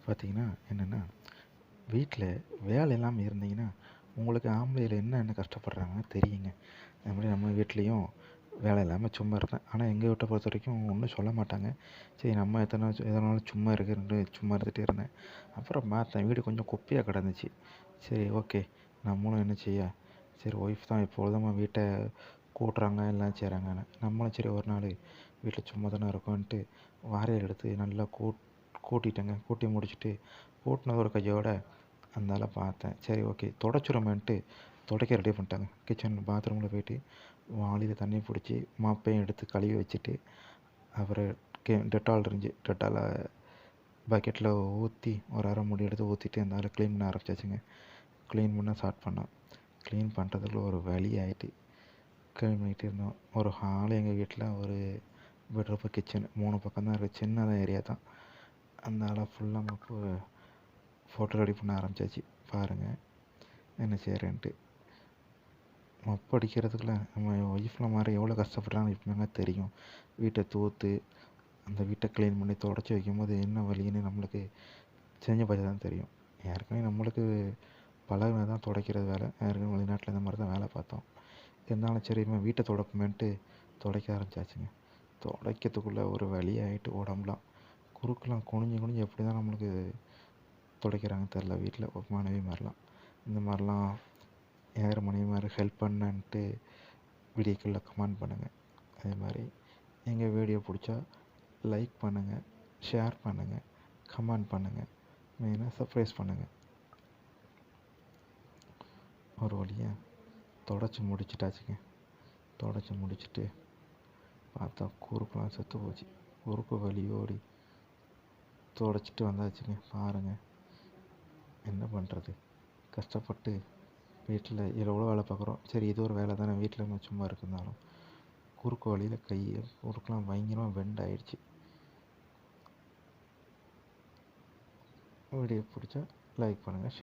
பார்த்தீங்கன்னா என்னென்னா, வீட்டில் வேலை இல்லாமல் இருந்தீங்கன்னா உங்களுக்கு ஆம்பளையில் என்ன கஷ்டப்படுறாங்கன்னு தெரியுங்க. அது மாதிரி நம்ம வீட்லேயும் வேலை இல்லாமல் சும்மா இருந்தேன். ஆனால் எங்கள் வீட்டை பொறுத்த வரைக்கும் ஒன்றும் சொல்ல மாட்டாங்க. சரி நம்ம எதனாலும் சும்மா இருக்கிறது சும்மா இருந்துகிட்டே இருந்தேன். அப்புறம் பார்த்தேன் வீடு கொஞ்சம் குப்பையாக கிடந்துச்சு. சரி ஓகே, நம்மளும் என்ன செய்ய, சரி ஒய்ஃப் தான் எப்பொழுதும் வீட்டை கூட்டுறாங்க எல்லாம் செய்கிறாங்கன்னு நம்மளும் சரி ஒரு நாள் வீட்டில் சும்மா தானே இருக்கோன்ட்டு வாரியல் எடுத்து நல்லா கூட்டிட்டேங்க. கூட்டி முடிச்சுட்டு கூட்டினது ஒரு கையோட அதனால பார்த்தேன். சரி ஓகே தொடச்சிடுமேன்ட்டு துடைக்க ரெடி பண்ணிட்டாங்க. கிச்சன் பாத்ரூமில் போய்ட்டு வாளியில் தண்ணி பிடிச்சி மாப்பையும் எடுத்து கழுவி வச்சுட்டு, அப்புறம் டெட்டால் இருந்துச்சு, டெட்டாலை பக்கெட்டில் ஊற்றி ஒரு அரை மூடி எடுத்து ஊற்றிட்டு இருந்தாலும் க்ளீன் பண்ண ஆரம்பிச்சாச்சுங்க. க்ளீன் பண்ண ஸ்டார்ட் பண்ணோம். க்ளீன் பண்ணுறதுக்குள்ள ஒரு வழி ஆகிட்டு க்ளீன் பண்ணிகிட்டு இருந்தோம். ஒரு ஹால் எங்கள் வீட்டில், ஒரு பெட்ரூம், கிச்சன் 3 பக்கம் தான் இருக்குது. சின்னதாக ஏரியா தான். அதனால் ஃபுல்லாக மப்பு ஃபோட்டோ ரெடி பண்ண ஆரம்பிச்சாச்சு. பாருங்கள் என்ன செய்கிறேன்ட்டு. மப்பு அடிக்கிறதுக்குள்ள நம்ம ஒய்ஃபில் மாதிரி எவ்வளோ கஷ்டப்படுறாங்கன்னு இப்போங்க தெரியும். வீட்டை தூத்து அந்த வீட்டை க்ளீன் பண்ணி தொடச்சி வைக்கும்போது என்ன வலின்னு நம்மளுக்கு செஞ்சு பார்த்தா தான் தெரியும். ஏற்கனவே நம்மளுக்கு பழகினது தான் துடைக்கிறது வேலை. ஏற்கனவே வெளிநாட்டில் இந்த மாதிரி தான் வேலை பார்த்தோம். இருந்தாலும் சரி வீட்டை துடைப்போமேன்ட்டு துடைக்க ஆரம்பிச்சாச்சுங்க. துடைக்கிறதுக்குள்ளே ஒரு வழி ஆகிட்டு உடம்புலாம் குறுக்கெலாம் குனிஞ்சு எப்படி தான் நம்மளுக்கு துடைக்கிறாங்கன்னு தெரில. வீட்டில் மனைவி மாதிரிலாம் இந்த மாதிரிலாம் யார் மனைவி மாதிரி ஹெல்ப் பண்ணன்ட்டு வீடியோக்களில் கமெண்ட் பண்ணுங்கள். அதே மாதிரி எங்கள் வீடியோ பிடிச்சா லைக் பண்ணுங்கள், ஷேர் பண்ணுங்கள், கமெண்ட் பண்ணுங்கள், மெயினாக சர்ப்ரைஸ் பண்ணுங்கள். ஒரு வழியாக தொடச்சி முடிச்சிட்டாச்சுங்க. தொடச்சி முடிச்சுட்டு பார்த்தா குறுக்கெலாம் செத்து போச்சு. குறுக்கு வலியோடி தொடச்சிட்டு வந்தாச்சுங்க. பாருங்கள் என்ன பண்ணுறது, கஷ்டப்பட்டு வீட்டில் எவ்வளோ வேலை பார்க்குறோம். சரி இது ஒரு வேலை தானே, வீட்டில் நம்ம சும்மா இருந்தாலும் குறுக்கு வழியில் குறுக்கெலாம் பயங்கரமாக பெண்ட் ஆகிடுச்சு. வீடியோ பிடிச்சா லைக் பண்ணுங்கள்.